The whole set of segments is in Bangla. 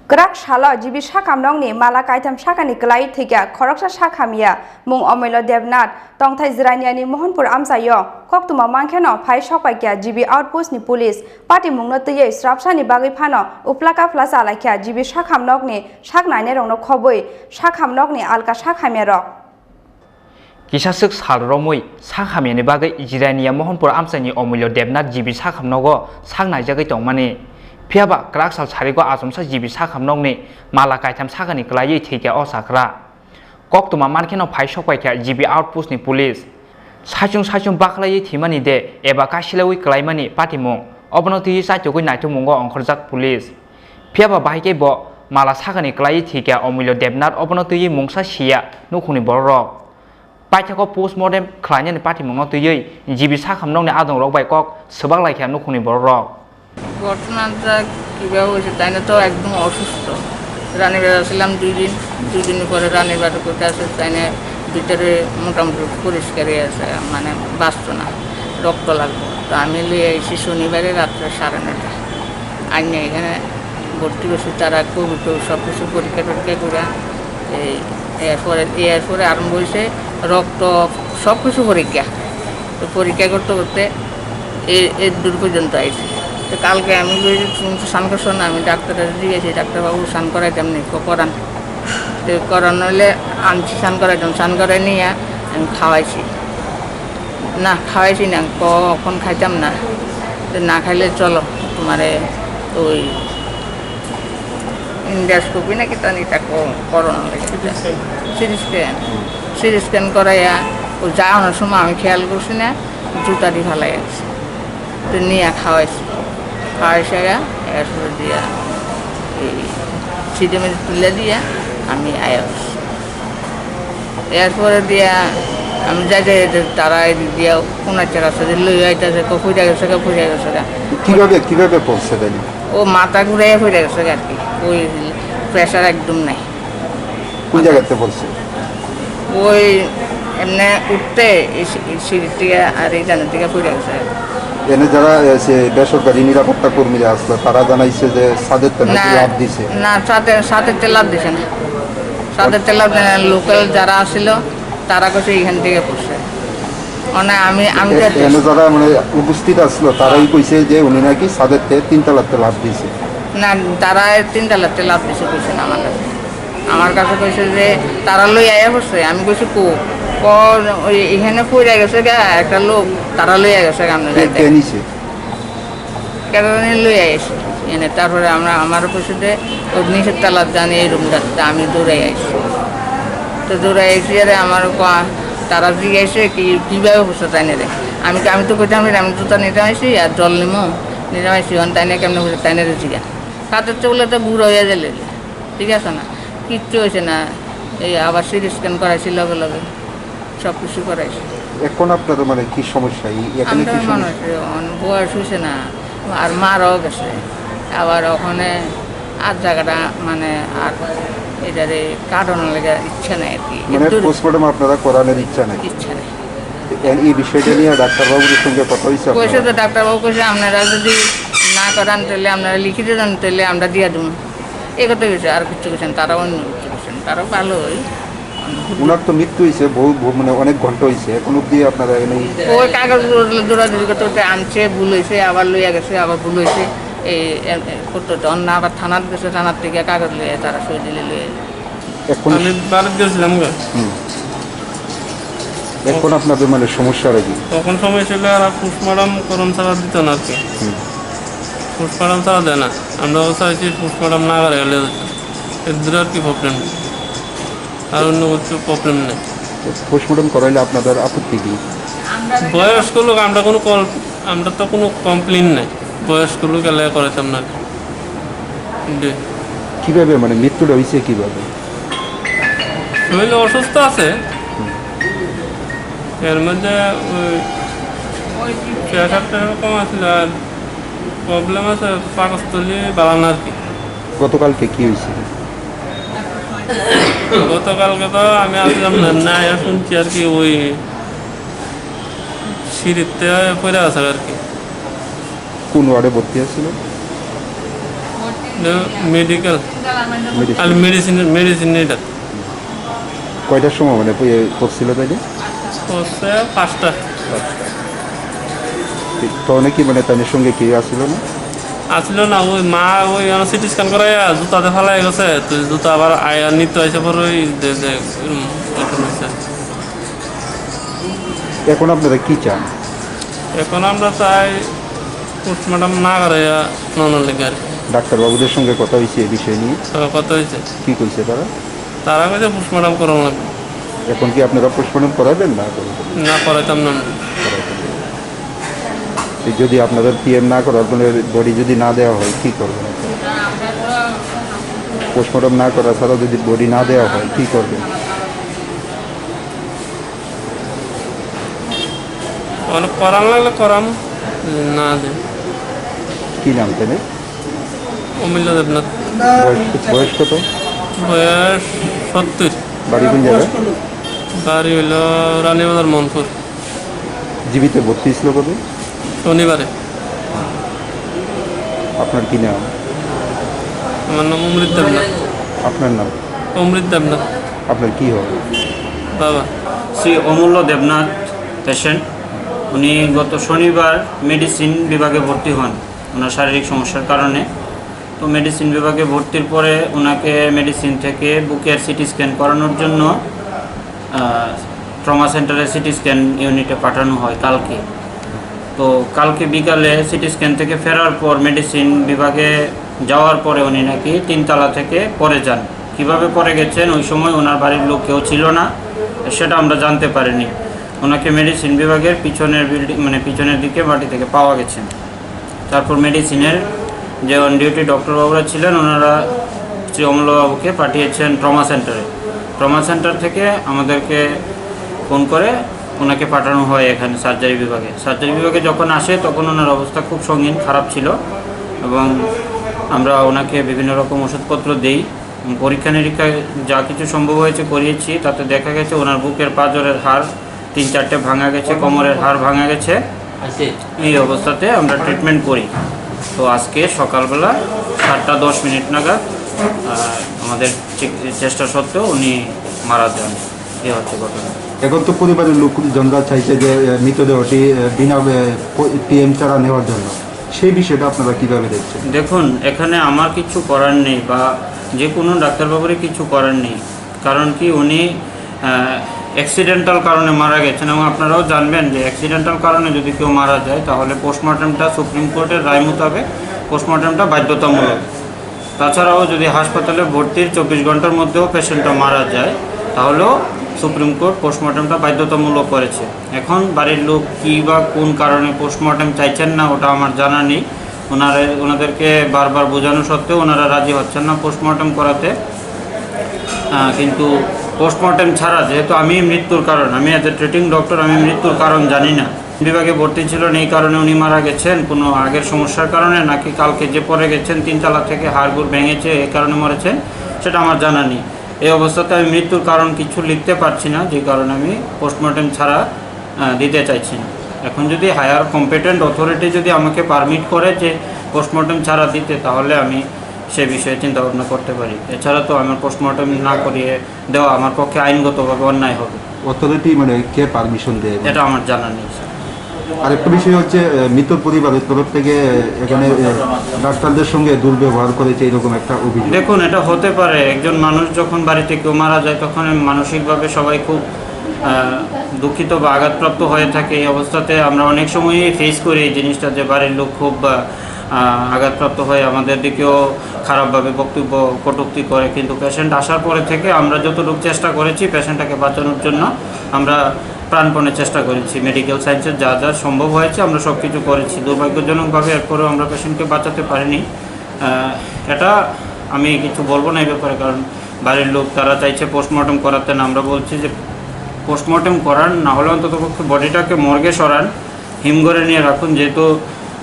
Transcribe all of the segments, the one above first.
Gerak shala jibi sakam nongni mala kaitam sakani kelai tiga koroksa sakamia mung omelo devnat tongthai zraniani mohanpur amsayo koktuma mangkheno phai sokpaikya jibi outpost ni police party mungno tye strapsani bagui phano uplaka flasa laikya jibi sakam nokni saknaine rongno khoboi sakam nokni alka sakamia rok Kisasuk salromui sakhamini bagai ijirania mohanpur amsani omelo devnat jibi sakamnogo saknai jagai tongmani Piaba kerak sal sarigo asumsa jibi sakamnokni mala kaitam sakani kelai tiga osakra kok tuma markeno phai sokpaikya jibi outpost ni police sajung baklai thimani de eba kasilawi kelaimani patimung obnoti saitugui naitumungo ongkhorjak police piaba bahike bo mala sakani kelai tiga omilo devnat obnoti mungsa sia nukhuni borok paithako postmortem khlainani patimungo tuyei jibi sakamnokni adong rok bai kok sebak laikya nukhuni borok ঘটনাটা কীভাবে হয়েছে তাই না তো একদম অসুস্থ রানীর বাড়ি আসলাম দুই দিন পরে রানীর বাড়ি করতে আসে তাই না ভিতরে মোটামুটি পরিষ্কারই আছে মানে বাঁচত না রক্ত লাগবে তো আমি লিয়ে এসেছি শনিবারে রাত্রে 9:30 আইনে এখানে ভর্তি করছি তারা কোভিড সব কিছু পরীক্ষা করে এরপরে আরম্ভ হয়েছে রক্ত সব কিছু পরীক্ষা তো পরীক্ষা করতে করতে এর দূর পর্যন্ত আইছে তো কালকে আমি স্নান করছো না আমি ডাক্তারের দিয়েছি ডাক্তারবাবু স্নান করাই তেমনি করান তো করানো হলে আনছি স্নান করাইতাম স্নান করাই নিয়ে আমি খাওয়াইছি না কখন খাইতাম না তো না খাইলে চলো তোমারে ওই ইন্ডাস্কোপি নাকি তানিটা করানো সিটি স্ক্যান করাইয়া ও যাওয়ানোর সময় আমি খেয়াল করছি না জুতাটি ভালাই আছে তো নিয়ে খাওয়াইছি খাওয়াইসারা এরপরে দিয়া এই সিটে মেঝে তুলে দিয়া আমি আয়াস এরপরে দিয়া আমি যাই তারা দিয়া কোনাচের আছে যে লই আইতাছে ফুটে গেছে কিভাবে পড়ছে তাহলে ও মাথা ঘুরে ফুটে গেছে আর কি ওই প্রেশার একদম নাই কোন জায়গাতে পড়ছে ওই এমনি উঠতে সিঁড়ির থেকে আর এই জানের থেকে ফুটে গেছে এনে যারা বেসরকারি নিরাপত্তা কর্মীরা আসলো তারা জানাইছে যে সাদের তেল লাভ দিছে না সাদের তেল লাভ দিছে না সাদের তেল লোকাল যারা আসছিল তারা কাছে এখান থেকে পড়ছে মানে আমি এনে যারা মানে উপস্থিত আসলো তারাই কইছে যে উনি নাকি সাদের তেল 3 তলাতে লাভ দিছে না তারা 3 তলাতে লাভ দিছে কইছে না আমার কাছে কইছে যে তারা লই আয়া পড়ছে আমি কইছি ওই এখানে পড়ে গেছে একটা লোক তারা লইয়া গেছে কেন লইয়া গেছে এনে তারপরে আমার কইছে যে নিচের তালার জানি এই রুমটাতে আমি দৌড়াই আইছি তো দৌড়াই আইসি আরে আমার তারা জিজ্ঞাসে কীভাবে বসে তাই রে আমি তো কইতাম আমি জুতা নিতে আইসি আর জল নিতে আইসি তাই না কেমন বসে তাই না জিজ্ঞা তাদের চলে তো বুড়ো হয়ে গেলে ঠিক আছে না কিচ্ছু হয়েছে না এই আবার সিটি স্ক্যান করাইছি লগে সব কিছু করাইছি এখন আপনার মানে কি সমস্যা এখানে কি সমস্যা বয়স হয়েছে না আর মারাও গেছে আবার ওখানে আর জায়গাটা মানে আর এটারে কাটানোর লেগে ইচ্ছা নেই আর কি মানে পোস্টমর্টম আপনারা করানোর ইচ্ছা নেই এই বিষয়টা নিয়ে ডাক্তারবাবুর সঙ্গে কথা হয়েছে কইছে তো ডাক্তারবাবু কইছে আপনারা যদি না করান তাহলে আপনারা লিখিতে দেন তাহলে আমরা দিয়ে দেবো এই কথা কইছে আর কিছু কইছেন তারাও অন্য কিছু কইছেন তারাও ভালো হয় উনার তো মৃত্যু হয়েছে বহু মানে অনেক ঘন্টা হয়েছে এখন অব্দি আপনারা ওই কাগজ দৌড়াদৌড়ি করতে আনছে ভুল হয়েছে আবার লইয়া গেছে আবার ভুল হয়েছে এই করতে অন্য আবার থানার গেছে থানার থেকে কাগজ লইয়া তারা সই দিলে লইয়া এখন আমি বাড়িতে গেছিলাম এখন আপনাদের মানে সমস্যাটা কি তখন সময় ছিল আর পোস্টমর্টম করণ ছাড়া দিত না আর কি পোস্টমর্টম ছাড়া দেয় না আমরা চাইছি পোস্টমর্টম না করে গেলে এর আর কি প্রবলেম আর অন্য কিছু প্রবলেম নেই পোস্টমর্টম করাইলে আপনাদের আপত্তি কি বয়স্ক লোক আমরা তো কোনো কমপ্লেন নেই বয়স্ক লোক এলে করাইতাম না কিভাবে মানে মৃত্যুটা হয়েছে কিভাবে শরীরে অসুস্থ আছে এর মধ্যে ওই প্রেশারটা এরকম আছে আর প্রবলেম আছে পাকস্থলী বাড়ানো আর কি গতকালকে কি হয়েছে গতকালকে তো আমি আসলাম না শুনছি আর কি ওই সিঁড়িতে পড়ে আছে আর কি কোন ওয়ার্ডে ভর্তি আছিল মেডিকেল মেডিসিন আর মেডিসিন এটা কয়টার সময় মানে পড়ছিল তাই হচ্ছে 5টা। তখন কি মানে তাদের সঙ্গে কেউ আসছিল না? আসলে না ওই মা ওই সিটি স্ক্যান করাই জুতাতে ফেলাই গেছে, তো জুতা আবার আয়া নিতে আসে পর ওই এখন আপনারা কি চান? এখন আমরা চাই পোস্টমর্টম না করে নন লেগে আর কি। ডাক্তারবাবুদের সঙ্গে কথা হয়েছে এই বিষয় নিয়ে? তবে কত হয়েছে কি করছে তারা? তারা কাছে পোস্টমর্টম করানো লাগবে, এখন কি আপনারা পোস্টমর্টম করাবেন না করবেন? না করাইতাম না। যদি আপনাদের পিএম না করার কোনো বডি যদি না দেওয়া হয় কি করবেন? পোস্টমর্টম না করা ছাড়া যদি বডি না দেওয়া হয় কি করবেন? অনেক করান লাগলে করাম, না দে কি নাম তাই? অমূল্য দেবনাথ, বয়স কত? বয়স 70, বাড়ি কোন জায়গায়? বাড়ি হইল রানীবাজার মনপুর। জীবিত ভর্তি ছিল কবে? শনিবারে। আপনার কি নাম? আমার নাম অমৃত দেবনাথ। আপনার নাম? অমৃত দেবনাথ। আপনার কি হবে? বাবা শ্রী অমূল্য দেবনাথ পেশেন্ট, উনি গত শনিবার মেডিসিন বিভাগে ভর্তি হন ওনার শারীরিক সমস্যার কারণে। তো মেডিসিন বিভাগে ভর্তির পরে ওনাকে মেডিসিন থেকে বুকের সিটি স্ক্যান করানোর জন্য ট্রমা সেন্টারে সিটি স্ক্যান ইউনিটে পাঠানো হয় কালকে। তো কালকে বিকালে সিটি স্ক্যান থেকে ফেরার পর মেডিসিন বিভাগে যাওয়ার পরে উনি নাকি 3 তলা থেকে পড়ে যান। কিভাবে পড়ে গেছেন, ওই সময় ওনার বাড়ির লোক কেউ ছিল না, সেটা আমরা জানতে পারিনি। ওনাকে মেডিসিন বিভাগের পিছনের বিল্ডিং মানে পিছনের দিকে মাটি থেকে পাওয়া গেছে। তারপর মেডিসিনের যে অন ডিউটি ডক্টরবাবুরা ছিলেন ওনারা শ্রী অমূল্যবাবুকে পাঠিয়েছেন ট্রমা সেন্টারে। ট্রমা সেন্টার থেকে আমাদেরকে ফোন করে ওনাকে পাঠানো হয় এখানে সার্জারি বিভাগে। সার্জারি বিভাগে যখন আসে তখন ওনার অবস্থা খুব সঙ্গীন খারাপ ছিল এবং আমরা ওনাকে বিভিন্ন রকম ওষুধপত্র দিই। পরীক্ষা নিরীক্ষায় যা কিছু সম্ভব হয়েছে করিয়েছি, তাতে দেখা গেছে ওনার বুকের পাঁজরের হাড় 3-4টে ভাঙা গেছে, কোমরের হাড় ভাঙা গেছে। এই অবস্থাতে আমরা ট্রিটমেন্ট করি। তো আজকে সকালবেলা 7:10 নাগাদ আমাদের চেষ্টা সত্ত্বেও উনি মারা যান। এই হচ্ছে ঘটনা। এখন তো পরিবারের লোকজনরা চাইছে যে মৃতদেহটি বিনা পিএম ছাড়া নেওয়ার জন্য, সেই বিষয়টা আপনারা কীভাবে দেখছেন? দেখুন, এখানে আমার কিছু করার নেই বা যে কোনো ডাক্তারবাবুরই কিছু করার নেই। কারণ কি, উনি অ্যাক্সিডেন্টাল কারণে মারা গেছেন এবং আপনারাও জানবেন যে অ্যাক্সিডেন্টাল কারণে যদি কেউ মারা যায় তাহলে পোস্টমর্টমটা সুপ্রিম কোর্টের রায় মোতাবেক পোস্টমর্টমটা বাধ্যতামূলক। তাছাড়াও যদি হাসপাতালে ভর্তির 24 ঘন্টার মধ্যেও পেশেন্টটা মারা যায় তাহলেও সুপ্রিম কোর্ট পোস্টমর্টমটা বাধ্যতামূলক করেছে। এখন বাড়ির লোক কী বা কোন কারণে পোস্টমর্টম চাইছেন না ওটা আমার জানা নেই। ওনাদেরকে বারবার বোঝানো সত্ত্বেও ওনারা রাজি হচ্ছেন না পোস্টমর্টম করাতে। কিন্তু পোস্টমর্টম ছাড়া, যেহেতু আমি মৃত্যুর কারণ, আমি অ্যাজ এ ট্রিটিং ডক্টর, আমি মৃত্যুর কারণ জানি না। বিভাগে ভর্তি ছিলেন এই কারণে উনি মারা গেছেন কোনো আগের সমস্যার কারণে, নাকি কালকে যে পড়ে গেছেন 3 তলা থেকে হাড়গুড় ভেঙেছে এই কারণে মরেছেন, সেটা আমার জানা নেই। এই অবস্থাতে আমি মৃত্যুর কারণ কিছু লিখতে পারছি না, যে কারণে আমি পোস্টমর্টম ছাড়া দিতে চাইছি না। এখন যদি হায়ার কম্পিটেন্ট অথরিটি যদি আমাকে পারমিট করে যে পোস্টমর্টম ছাড়া দিতে, তাহলে আমি সে বিষয়ে চিন্তা ভাবনা করতে পারি। এছাড়া তো আমার পোস্টমর্টম না করিয়ে দেওয়া আমার পক্ষে আইনগতভাবে অন্যায় হবে। অথরিটি মানে কে পারমিশন দেয় এটা আমার জানা নেই। আরেকটা বিষয় হচ্ছে মৃত পরিবারের তরফ থেকে এখানে ডাক্তারদের সঙ্গে দুর্ব্যবহার করেছে এরকম একটা অভিযোগ। দেখুন, এটা হতে পারে। একজন মানুষ যখন বাড়িতে কেউ মারা যায় তখন মানসিকভাবে সবাই খুব দুঃখিত বা আঘাতপ্রাপ্ত হয়ে থাকে। এই অবস্থাতে আমরা অনেক সময়ই ফেস করি এই জিনিসটা, যে বাড়ির লোক খুব আঘাতপ্রাপ্ত হয়ে আমাদের দিকেও খারাপভাবে বক্তব্য কটূক্তি করে। কিন্তু পেশেন্ট আসার পরে থেকে আমরা যতটুকু চেষ্টা করেছি পেশেন্টটাকে বাঁচানোর জন্য, আমরা প্রাণপণে চেষ্টা করেছি। মেডিকেল সায়েন্সের যা যা সম্ভব হয়েছে আমরা সব কিছু করেছি। দুর্ভাগ্যজনকভাবে এরপরেও আমরা পেশেন্টকে বাঁচাতে পারিনি। এটা আমি কিছু বলবো না এই ব্যাপারে, কারণ বাড়ির লোক তারা চাইছে পোস্টমর্টম করাতে না। আমরা বলছি যে পোস্টমর্টম করান না হলে অন্ততপক্ষে বডিটাকে মর্গে সরান, হিমঘরে নিয়ে রাখুন। যেহেতু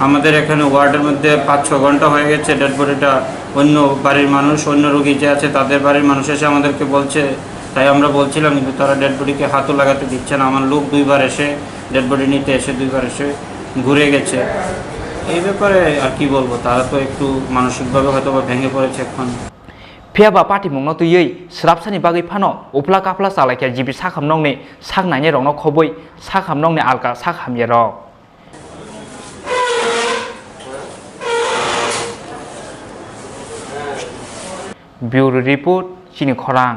আমাদের এখানে ওয়ার্ডের মধ্যে 5-6 ঘন্টা হয়ে গেছে ডেড বডিটা, অন্য বাড়ির মানুষ, অন্য রোগী যে আছে তাদের বাড়ির মানুষ এসে আমাদেরকে বলছে, তাই আমরা বলছিলাম, কিন্তু তারা ডেড বডিকে হাতও লাগাতে দিচ্ছে না। আমার লোক 2বার এসে ডেড বডি নিতে এসে 2বার এসে ঘুরে গেছে। এই ব্যাপারে আর কি বলবো, তারা তো একটু মানসিকভাবে হয়তো বা ভেঙে পড়েছে এখন। ফিয়াবা পার্টি মুংনো তুই স্রাবসানি বাগै ফানো উপলা কাপলা চালাयखिया जिबि साखामनंनि साखनायनि रंनो खबै साखामनंनि आलगा साखामिया रक ब्यूरो रिपोर्ट चिनि खरां।